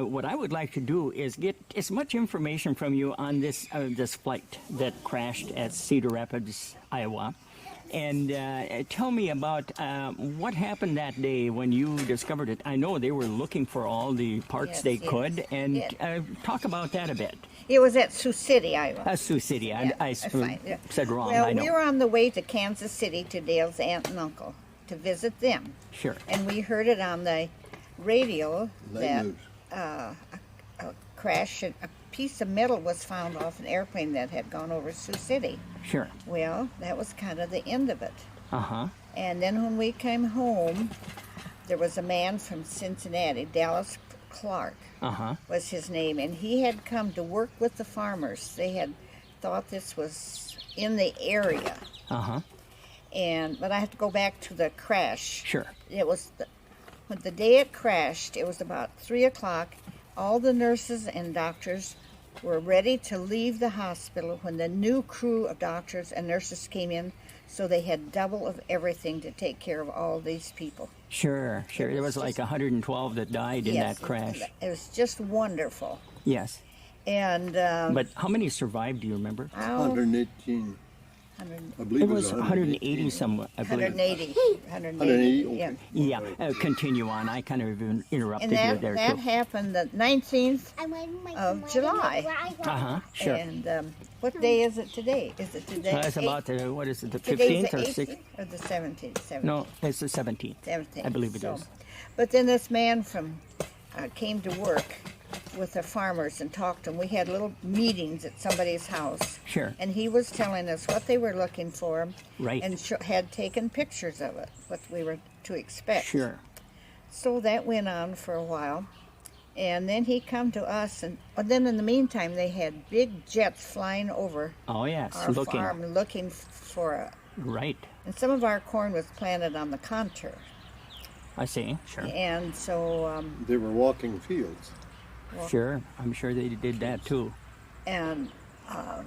what I would like to do is get as much information from you on this flight that crashed at Cedar Rapids, Iowa. And tell me about what happened that day when you discovered it. I know they were looking for all the parts they could, and talk about that a bit. It was at Sioux City, Iowa. Sioux City. I said wrong. Well, I know. we were on the way to Kansas City to Dale's aunt and uncle to visit them. Sure. And we heard it on the radio that a crash, a piece of metal was found off an airplane that had gone over Sioux City. Sure. Well, that was kind of the end of it. Uh-huh. And then when we came home, there was a man from Cincinnati, Dallas Clark was his name, and he had come to work with the farmers. They had thought this was in the area. Uh-huh. But I have to go back to the crash. Sure. It was the day it crashed, it was about 3 o'clock. All the nurses and doctors were ready to leave the hospital when the new crew of doctors and nurses came in, so they had double of everything to take care of all these people. Sure. There was like 112 that died in that crash. It was just wonderful. Yes. And but how many survived, do you remember? 118. I believe it was 180 somewhat, I believe. 180. Okay. Yeah. Continue on. I kind of interrupted you there, that too. happened the 19th of July. Sure. And what day is it today? Is it today? It's about the, what is it, the Today's 15th or 16th? Or the 17th? No, it's the 17th. 17th. I believe it is. But then this man came to work with the farmers and talked to them. We had little meetings at somebody's house. Sure. And he was telling us what they were looking for. Right. And had taken pictures of it, what we were to expect. Sure. So that went on for a while. And then he come to us, but then in the meantime, they had big jets flying over our farm looking for it. Right. And some of our corn was planted on the contour. I see, sure. And so... they were walking fields. Sure, I'm sure they did that too. And I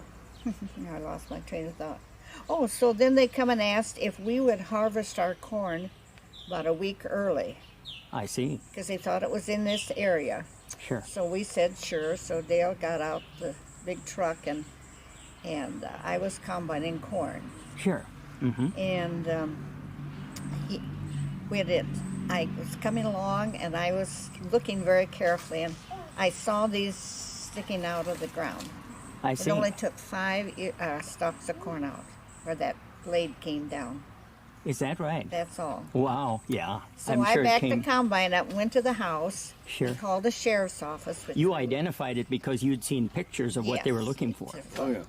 lost my train of thought. Oh, so then they come and asked if we would harvest our corn about a week early. I see. Because they thought it was in this area. Sure. So we said sure. So Dale got out the big truck and I was combining corn. Sure. Mm-hmm. And I was coming along and I was looking very carefully and I saw these sticking out of the ground. I see. It only took 5 stalks of corn out where that blade came down. Is that right? That's all. Wow, yeah. So I'm sure I backed it came... the combine up, went to the house, Sure. called the sheriff's office. You identified it because you'd seen pictures of what they were looking for. Oh, yeah.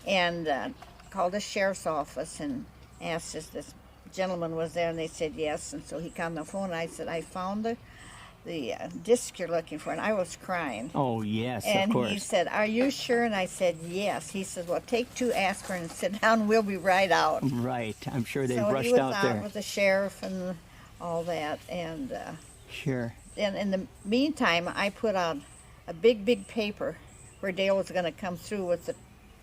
And called the sheriff's office and asked if this gentleman was there, and they said yes. And so he got on the phone, and I said, I found the disc you're looking for, and I was crying. Oh, yes, and of course. And he said, are you sure? And I said, yes. He said, well, take 2 aspirin and sit down, we'll be right out. Right, I'm sure they so rushed he was out there. with the sheriff and all that, and sure. And in the meantime, I put out a big paper where Dale was going to come through with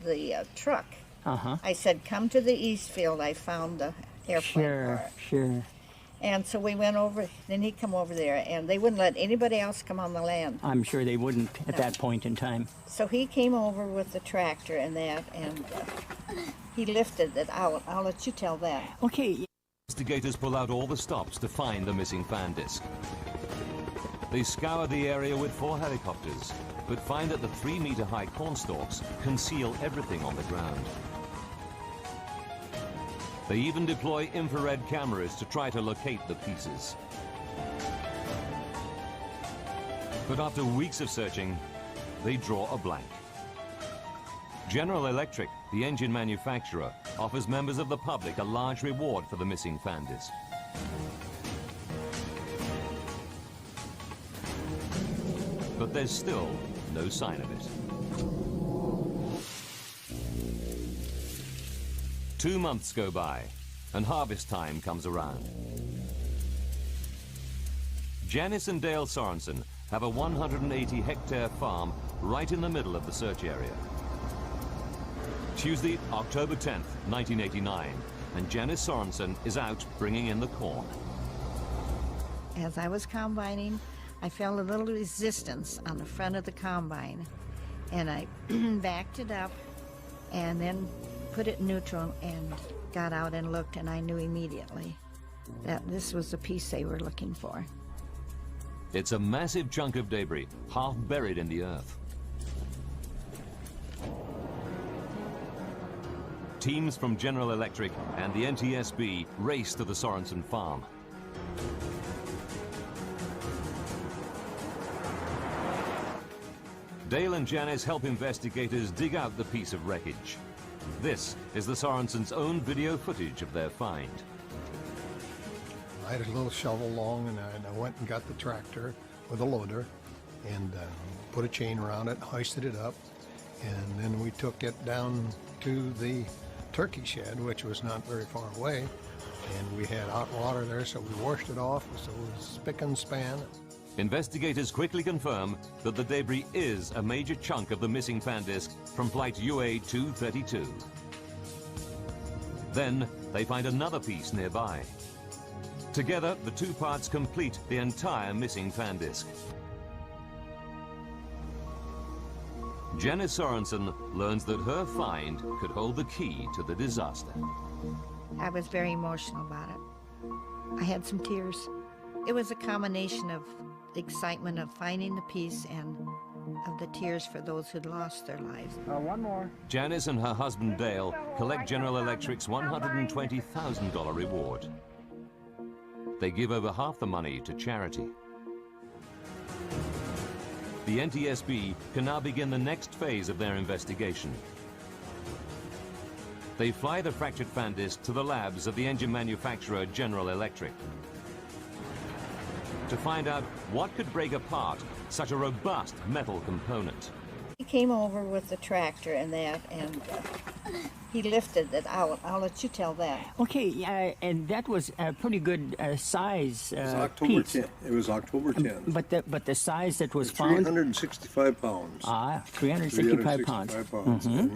the truck. I said, come to the East Field, I found the airplane. Sure. And so we went over, then he come over there, and they wouldn't let anybody else come on the land. I'm sure they wouldn't at that point in time. So he came over with the tractor and that, and he lifted it out. I'll let you tell that. Okay. Investigators pull out all the stops to find the missing fan disc. They scour the area with 4 helicopters, but find that the 3-meter-high corn stalks conceal everything on the ground. They even deploy infrared cameras to try to locate the pieces. But after weeks of searching, they draw a blank. General Electric, the engine manufacturer, offers members of the public a large reward for the missing fan disc. But there's still no sign of it. 2 months go by, and harvest time comes around. Janice and Dale Sorenson have a 180-hectare farm right in the middle of the search area. Tuesday, October 10th, 1989, and Janice Sorenson is out bringing in the corn. As I was combining, I felt a little resistance on the front of the combine, and I backed it up and then put it in neutral and got out and looked, and I knew immediately that this was the piece they were looking for. It's a massive chunk of debris, half buried in the earth. Teams from General Electric and the NTSB race to the Sorenson farm. Dale and Janice help investigators dig out the piece of wreckage. This is the Sorensons' own video footage of their find. I had a little shovel long, and I went and got the tractor with a loader and put a chain around it, hoisted it up, and then we took it down to the turkey shed, which was not very far away, and we had hot water there, so we washed it off, so it was spick and span. Investigators quickly confirm that the debris is a major chunk of the missing fan disc from flight UA 232. Then they find another piece nearby. Together, the two parts complete the entire missing fan disc. Janice Sorenson learns that her find could hold the key to the disaster. I was very emotional about it. I had some tears. It was a combination of the excitement of finding the piece and of the tears for those who'd lost their lives. One more. Janice and her husband Dale collect General Electric's $120,000 reward. They give over half the money to charity. The NTSB can now begin the next phase of their investigation. They fly the fractured fan disc to the labs of the engine manufacturer General Electric to find out what could break apart such a robust metal component. He came over with the tractor and that, and he lifted it out. I'll let you tell that. Okay, and that was a pretty good size It was October piece. 10th. It was October 10th. But the size that was found. 365 pounds. 365 pounds. 365 pounds. And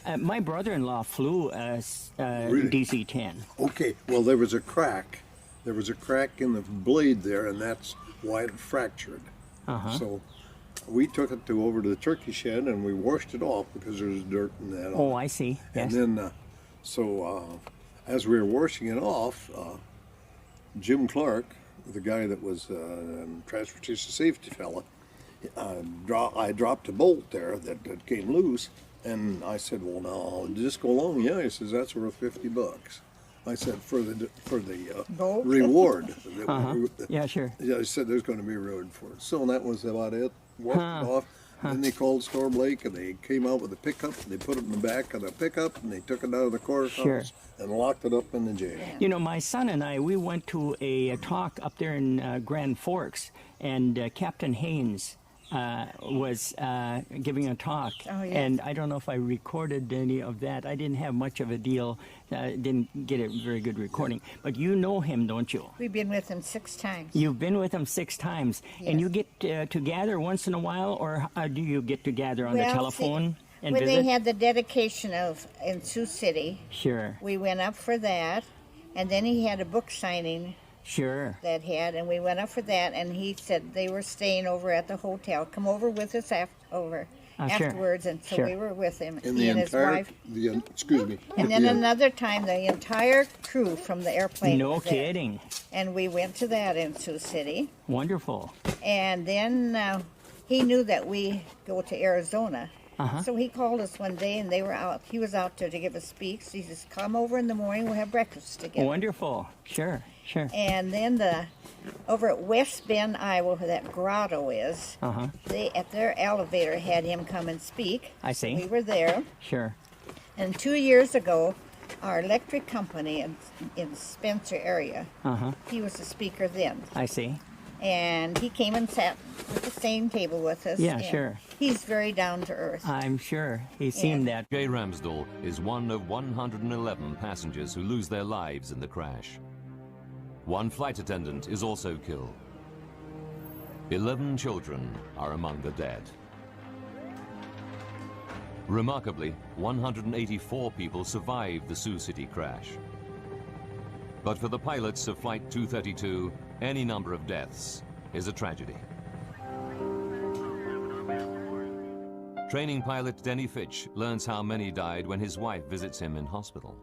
then, My brother-in-law flew a Really? DC-10. okay, well, there was a crack. There was a crack in the blade there, and that's why it fractured. So we took it over to the turkey shed, and we washed it off because there was dirt in that. Oh, I see. Yes. And then, as we were washing it off, Jim Clark, the guy that was transportation safety fella, I dropped a bolt there that came loose, and I said, "Well, now did this go along?" Yeah, he says that's worth $50. I said for the Bolt? reward. Yeah, sure. Yeah, I said there's going to be a reward for it. So that was about it. Walked it off. Then they called Storm Lake, and they came out with a pickup. And they put it in the back of the pickup, and they took it out of the courthouse Sure. and locked it up in the jail. You know, my son and I, we went to a talk up there in Grand Forks, and Captain Haynes was giving a talk. Oh, yes. And I don't know if I recorded any of that. I didn't have much of a deal. Didn't get a very good recording. But you know him, don't you? We've been with him 6 times. You've been with him 6 times. And Yes. you get together once in a while, or do you get together on the Well, telephone and when visit? they had the dedication in Sioux City, Sure, we went up for that, and then he had a book signing sure. that had, and we went up for that, and he said they were staying over at the hotel. Come over with us Sure. afterwards, and so Sure. we were with him. And he the and his entire, wife. excuse me. And then the- another time, the entire crew from the airplane. No was there. kidding. And we went to that in Sioux City, Wonderful. and then he knew that we go to Arizona. Uh-huh. So he called us one day, and they were out. He was out there to give a speech. He says, "Come over in the morning. We'll have breakfast together." Wonderful. Sure, sure. And then over at West Bend, Iowa, where that grotto is, they at their elevator had him come and speak. I see. We were there, Sure. and 2 years ago, our electric company in Spencer area, he was the speaker then, I see. and he came and sat at the same table with us. Yeah, and sure. He's very down to earth. I'm sure he seen that. Jay Ramsdell is one of 111 passengers who lose their lives in the crash. One flight attendant is also killed. 11 children are among the dead. Remarkably, 184 people survived the Sioux City crash. But for the pilots of Flight 232, any number of deaths is a tragedy. Training pilot Denny Fitch learns how many died when his wife visits him in hospital.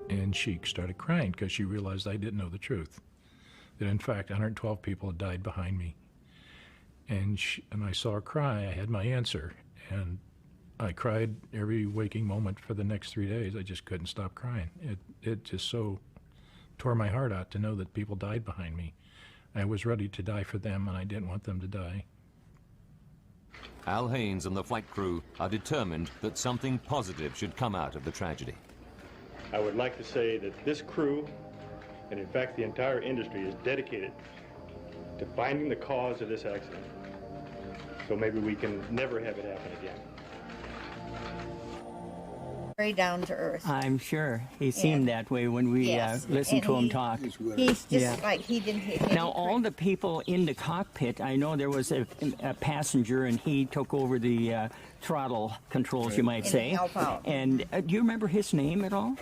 And she started crying because she realized I didn't know the truth. That in fact 112 people had died behind me. And I saw her cry. I had my answer. And I cried every waking moment for the next 3 days. I just couldn't stop crying. It just so tore my heart out to know that people died behind me. I was ready to die for them, and I didn't want them to die. Al Haynes and the flight crew are determined that something positive should come out of the tragedy. I would like to say that this crew, and in fact the entire industry, is dedicated to finding the cause of this accident. So maybe we can never have it happen again. Very down to earth. I'm sure he seemed that way when we Yes, listened to and him talk. He's just Yeah. like he didn't hit. Now, all the people in the cockpit, I know there was a passenger, and he took over the throttle controls, you might And say. help out. And do you remember his name at all?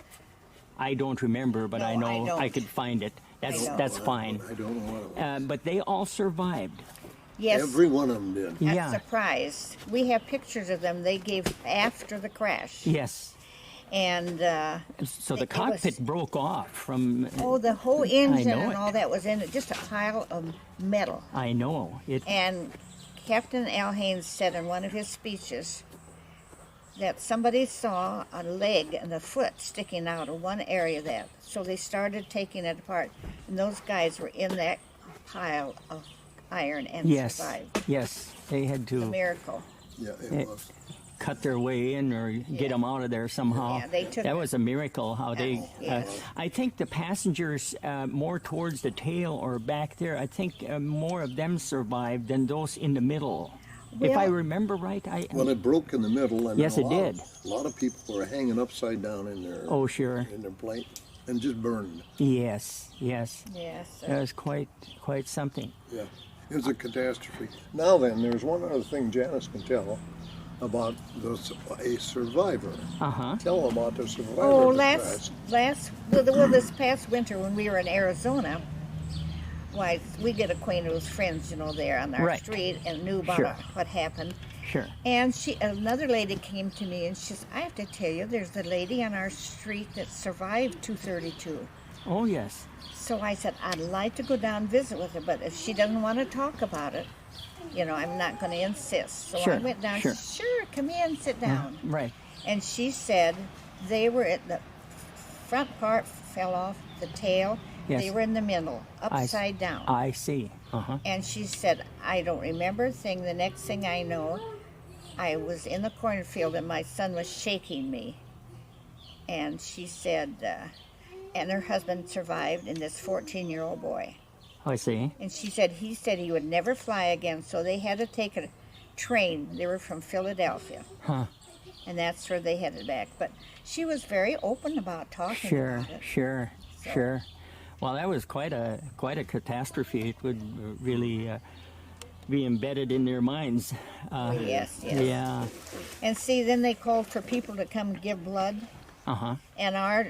I don't remember, but No, I know I don't. I could find it. That's don't. that's fine. I don't know what it was. But they all survived. Yes. Every one of them did. I'm Yeah. surprised. We have pictures of them they gave after the crash. Yes. And So the It was- cockpit broke off from. the whole engine know and it. all that was in it, just a pile of metal. I know it. And Captain Al Haynes said in one of his speeches that somebody saw a leg and a foot sticking out of one area of that. So they started taking it apart. And those guys were in that pile of iron and Yes. survived. Yes. They had A to miracle. Yeah, Eh, it was. cut their way in or get them out of there somehow. Yeah, they took that it. was a miracle how they. Yes. I think the passengers more towards the tail or back there. I think more of them survived than those in the middle. If I Well- remember right, Well, it broke in the middle, and Yes, a it lot did. A lot of people were hanging upside down in their Oh, sure. in their plane and just burned. Yes, yes, Yes. that was quite something. Yeah, it was a catastrophe. Now then, there's one other thing Janice can tell about a survivor. Tell them about the survivor. Oh, of the crash. this past winter when we were in Arizona, why we get acquainted with friends, there on our Right. street and knew about Sure. what happened. Sure. And another lady came to me and she says, "I have to tell you, there's a lady on our street that survived 232." Oh, yes. So I said, "I'd like to go down and visit with her, but if she doesn't want to talk about it, I'm not going to insist." So Sure, I went down. sure. She said, "Sure, come in, sit down." Right. And she said they were at the front part fell off, the tail. Yes. They were in the middle, upside down. I see. And she said, "I don't remember a thing. The next thing I know, I was in the cornfield and my son was shaking me." And she said, and her husband survived, and this 14-year-old boy. I see. And she said he would never fly again, so they had to take a train. They were from Philadelphia. Huh. And that's where they headed back. But she was very open about talking Sure, about it. sure. Well, that was quite a catastrophe. It would really be embedded in their minds. Yes. Yeah. And see, then they called for people to come give blood. And our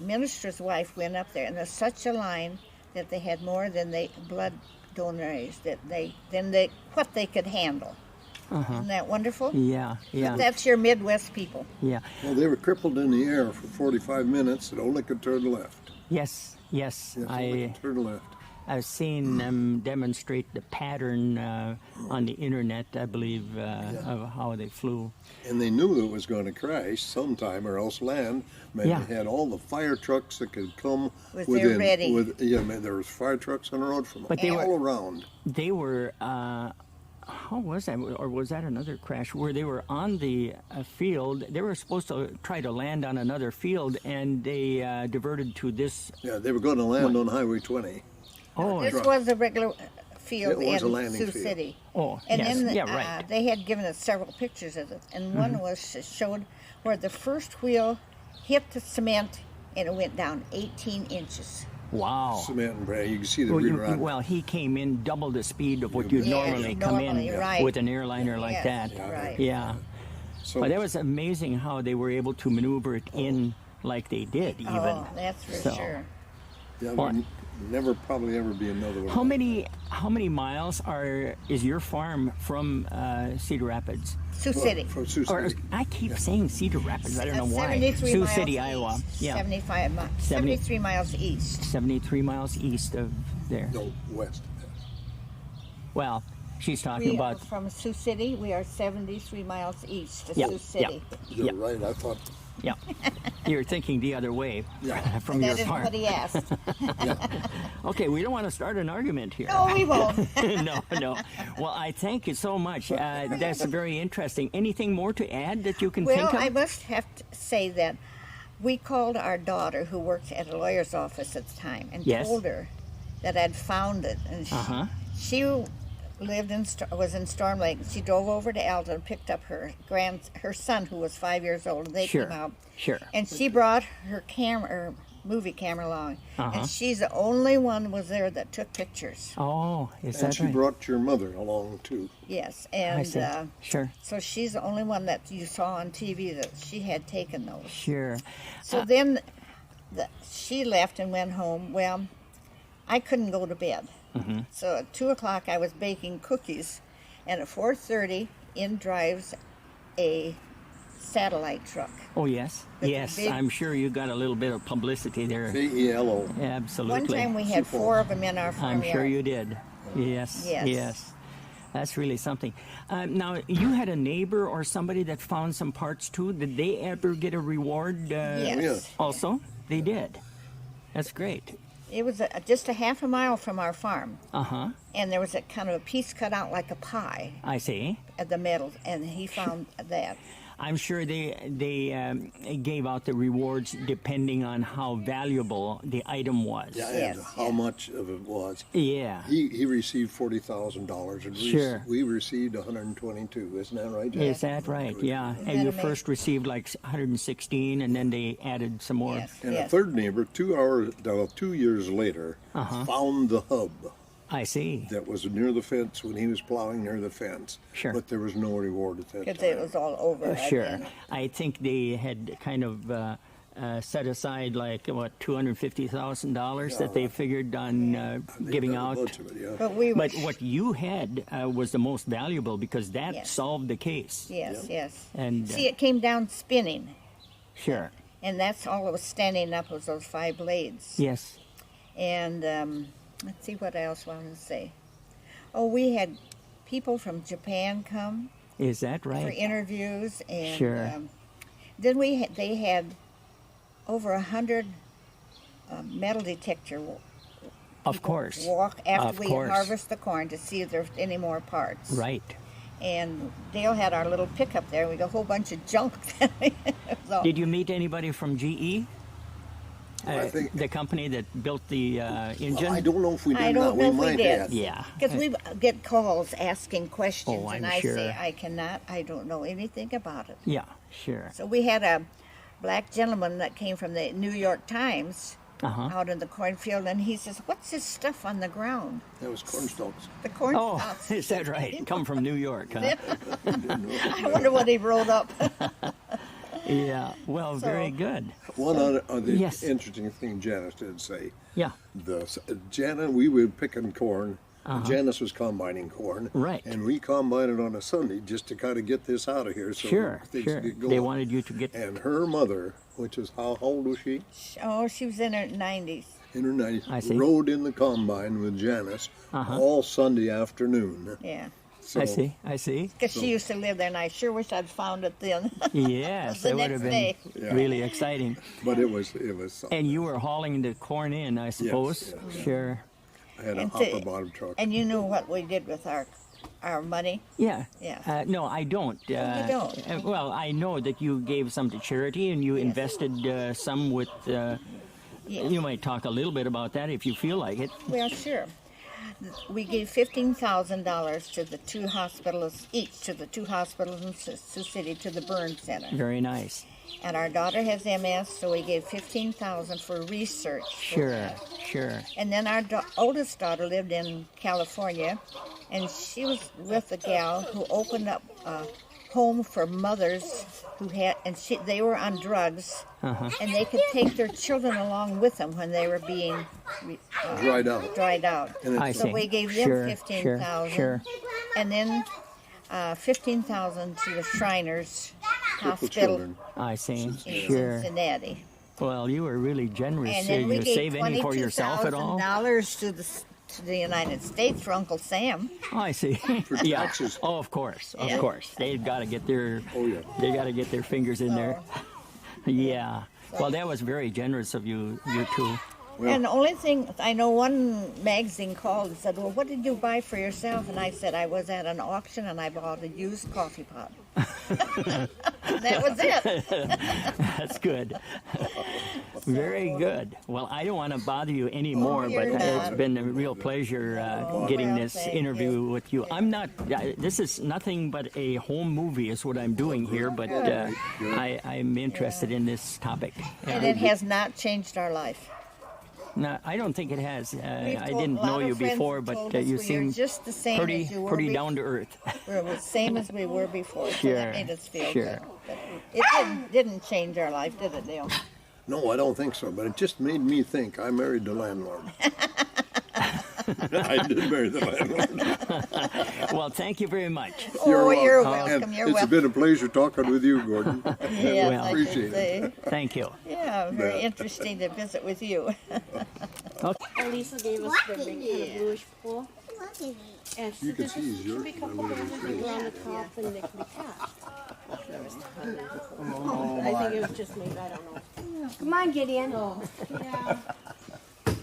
minister's wife went up there, and there's such a line that they had more than they blood donors what they could handle. Isn't that wonderful? Yeah. That's your Midwest people. Yeah. Well, they were crippled in the air for 45 minutes and only could turn left. Yes. Yes, only could turn left. I've seen them demonstrate the pattern on the internet, I believe, of how they flew. And they knew it was going to crash sometime or else land. Man, Yeah. They had all the fire trucks that could come They're within. ready. There was fire trucks on the road from But they all were- around. They were, how was that? Or was that another crash where they were on the field? They were supposed to try to land on another field, and they diverted to this. Yeah, they were going to land on Highway 20. Oh, This was a regular field It was a in landing Sioux field. City. Oh, And yes. then Yeah, right. they had given us several pictures of it, and one showed where the first wheel hit the cement and it went down 18 inches. Wow. Cement and brand. You can see the Well, rear end. well, he came in double the speed of what you'd Yes, normally come in normally, right. with an airliner like Yes, that. right. Yeah. So But that was amazing how they were able to maneuver it in like they did, even. Oh, that's for So, sure. Yeah, Well, there'll never probably ever be another one. How many miles is your farm from Cedar Rapids? Sioux City. From Sioux Or City. I keep saying Cedar Rapids. I don't know why. 73 Sioux miles City, east, Iowa. Yeah, 73 miles east. 73 miles east of there. No, west. Well, she's talking We about. are from Sioux City. We are 73 miles east of Yeah, Sioux City. You're Yeah. right. I thought. Yeah, you're thinking the other way from That your is farm. what he asked. Okay, we don't want to start an argument here. No, we won't. No. Well, I thank you so much. That's very interesting. Anything more to add that you can Well, think of? I must have to say that we called our daughter, who worked at a lawyer's office at the time, and Yes. told her that I'd found it. And she lived was in Storm Lake. She drove over to Alton and picked up her son, who was 5 years old. And they Sure, came out. sure. And she brought her movie camera along, and she's the only one was there that took pictures. Oh, is And that she right? brought your mother along too. Yes, I and see. Sure, so she's the only one that you saw on TV that she had taken those. sure. So then she left and went home. Well, I couldn't go to bed. So at 2 o'clock I was baking cookies, and at 4:30 in drives a satellite truck. Oh, yes. With Yes, big- I'm sure you got a little bit of publicity there. BELO. Absolutely. One time we had 4 of them in our farm I'm sure yard. you did. Yes. Yes. That's really something. Now, you had a neighbor or somebody that found some parts too. Did they ever get a reward Yes. Yes. also? They did. That's great. It was just a half a mile from our farm, Uh-huh. and there was a kind of a piece cut out like a pie I see. at the middle, and he found that. I'm sure they gave out the rewards depending on how valuable the item was. Yeah, Yes, and how yeah. much of it was. Yeah. He received $40,000, and Sure. we received 122. Isn't that right, Jack? Is that right? Yeah. Isn't And that you amazing? first received like 116, and then they added some more. Yes, And a yes. third neighbor, 2 years later, found the hub I see. that was near the fence when he was plowing near the fence. Sure. But there was no reward at that Because time. it was all over. by Sure. then. I think they had kind of set aside like what $250,000 that they figured on They've giving done a out. bunch of it, yeah. But we were. But what you had was the most valuable because that Yes. solved the case. Yes, yes. And See, it came down spinning, sure. and that's all that was standing up was those 5 blades. Yes. And let's see what else I want to say. Oh, we had people from Japan come Is that for right? interviews, and Sure. then they had over 100 metal detector Of course. walk after Of we course. harvest the corn to see if there's any more parts. Right. And Dale had our little pickup there. We got a whole bunch of junk. So, Did you meet anybody from GE? I think The company that built the engine? I don't know if we did I or don't not. know if we might did. have. Yeah. because we get calls asking questions, Oh, I'm and I sure. say I don't know anything about it. Yeah, sure. So we had a black gentleman that came from the New York Times Uh-huh. out in the cornfield, and he says, "What's this stuff on the ground?" That was corn stalks. The corn Oh, stalks. is that right? Come from New York, huh? I wonder what he wrote up. Yeah. Well, very So- good. One other Yes. interesting thing Janice did say. Yeah. Janice, we were picking corn. Janice was combining corn. Right. And we combined it on a Sunday just to kind of get this out of here so Sure, things sure. could go. They wanted you to get. And her mother, which is how old was she? Oh, she was in her 90s. In her 90s. I see. Rode in the combine with Janice all Sunday afternoon. Yeah. So, I see. Because she used to live there, and I sure wish I'd found it then. Yes, The that would next have been day. Yeah. really exciting. But it was And you were hauling the corn in, I suppose. yes. Sure. I had a And hopper bottom truck. And you knew what we did with our money. Yeah. Yeah. No, I don't. you don't? Well, I know that you gave some to charity and you invested some with. Yes. You might talk a little bit about that if you feel like it. Well, sure. We gave $15,000 to the 2 hospitals, each to the 2 hospitals in Sioux City, to the burn center. Very nice. And our daughter has MS, so we gave $15,000 for research. for Sure, that. sure. And then our oldest daughter lived in California, and she was with a gal who opened up home for mothers who had, and they were on drugs, and they could take their children along with them when they were being Dried out. dried out. I So see. we gave them Sure, 15,000, sure. and then 15,000 to the Shriners For Hospital children. I see. in Sure. Cincinnati. Well, you were really generous. And then we You gave save any for yourself at all? $22,000 to the United States for Uncle Sam. Oh, I see. For Yeah. taxes. Oh, of course, of Yeah. course. They've got to get their. Oh, yeah. They got to get their fingers in there. Yeah. Well, that was very generous of you two. And the only thing, I know one magazine called and said, well, what did you buy for yourself? And I said, I was at an auction and I bought a used coffee pot. That was it. That's good. Very good. Well, I don't want to bother you anymore, but you're it's not. been a real pleasure getting well, this thank interview with you. I'm not. This is nothing but a home movie, is what I'm doing here. But I'm interested in this topic. And it has not changed our life. No, I don't think it has. We've I told didn't a lot know of you friends before, have but told us you we're seem just the same pretty as you were pretty down to earth. We're the same as we were before. So Sure, that made us feel sure. good. But it didn't change our life, did it, Dale? No, I don't think so, but it just made me think. I married the landlord. I did marry the landlord. Well, thank you very much. You're welcome. welcome. And You're it's welcome. been a pleasure talking with you, Gordon. Yes, Well, I appreciate should say. Thank you. Yeah, very Bet. interesting to visit with you. Lisa gave us the big kind of bluish pool. And You can see he's should yours. be a couple houses that go on the top and they can be capped. I think it was just made, I don't know. Come on, Gideon. Yeah.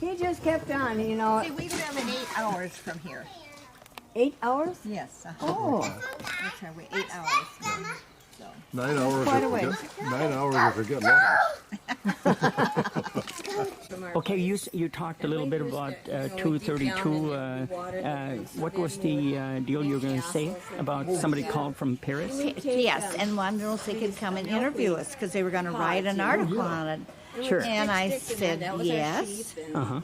He just kept on, you know. We live in 8 hours from here. 8 hours? Yes. Oh, That's right, we 8 hours. 9 hours. quite a ways. 9 hours if we get lost. Okay, you talked a little bit about 232. What was the deal you were going to say about somebody called from Paris? Yes, and wanted to know if they could come and interview us because they were going to write an article on it. Sure. And I said yes.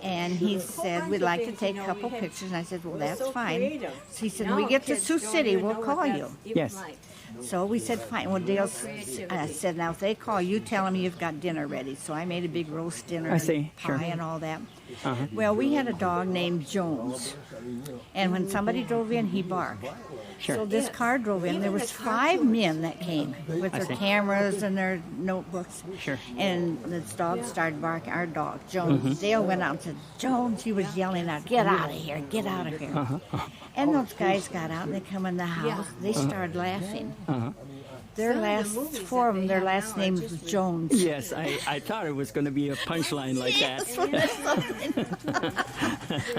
And he said, we'd like to take a couple pictures. And I said, well, that's fine. So he said, when we get to Sioux City, we'll call you. Yes. So we said, fine. Well, Dale said, now if they call, you tell them you've got dinner ready. So I made a big roast dinner I see, and pie sure. and all that. Well, we had a dog named Jones. And when somebody drove in, he barked. Sure. So this car drove in. There was 5 men that came with their see. cameras and their notebooks. Sure. And this dog started barking. Our dog, Jones. Dale went out and said, Jones, he was yelling out, get out of here, get out of here. And those guys got out and they come in the house. They started laughing. Their last, 4 of them, their last names was Jones. Yes, I thought it was going to be a punchline like that.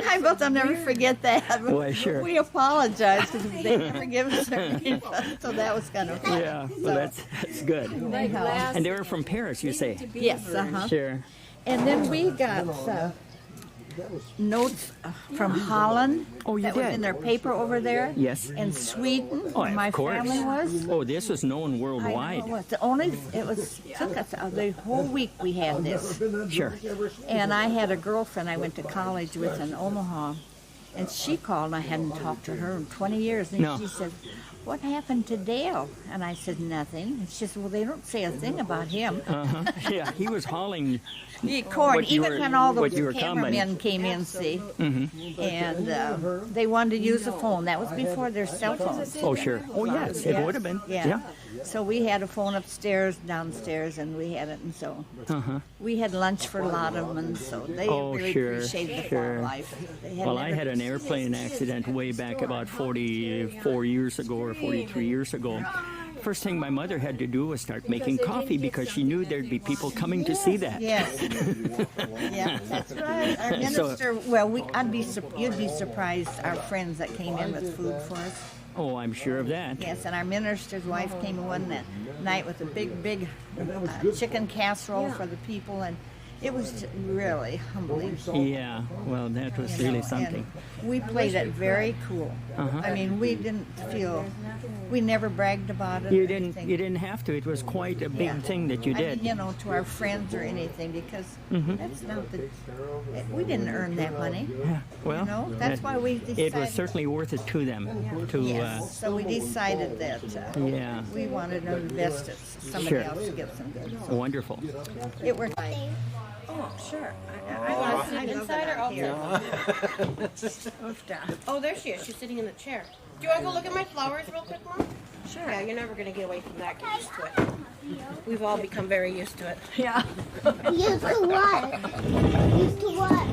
I bet I'll never forget that. Why, sure. We apologize because they never give us a refund, so that was kind of fun. Yeah, well, that's good. Anyhow. And they were from Paris, you say? Yes, Sure. And then we got notes from Holland. Oh, you that was did? in their paper over there. Yes. And Sweden, Oh, where my of course. family was. Oh, this was known I know worldwide. it was. Took us the whole week we had this. Sure. And I had a girlfriend I went to college with in Omaha. And she called, and I hadn't talked to her in 20 years. And No. she said, what happened to Dale? And I said, nothing. And she said, well, they don't say a thing about him. Yeah, he was hauling. Corn, What you even were- when all what those you were cameramen came in, see. And they wanted to use a phone. That was before their cell phones. Oh, sure. Oh, yes, it would have been. Yeah. So we had a phone upstairs, downstairs, and we had it. And so we had lunch for a lot of them. And so they Oh, really sure, appreciated the sure. farm life. They Well, I never- had an airplane accident way back about 44 years ago or 43 years ago. First thing my mother had to do was start making coffee because she knew there'd be people coming to see that. Yes. Yeah, that's right. Our minister, well, you'd be surprised, our friends that came in with food for us. Oh, I'm sure of that. Yes, and our minister's wife came one that night with a big chicken casserole for the people, and It was really unbelievable. Yeah, well, that was really something. And we played it very cool. I mean, we didn't feel, we never bragged about it. You or didn't. anything. You didn't have to. It was quite a big thing that you I did. mean, you know, to our friends or anything, because that's not the. We didn't earn that money. Yeah. Well, You know, that's why we decided. it was certainly worth it to them. To Yes. So we decided that yeah, we wanted to invest it so somebody Sure. else to get some good. wonderful. It worked. Oh, sure. Want to sit inside or Oofda. Oh, there she is. She's sitting in the chair. Do you want to go look at my flowers real quick, Mom? Sure. Yeah, you're never going to get away from that. Get used to it. We've all become very used to it. Yeah. Used to what? Used to what?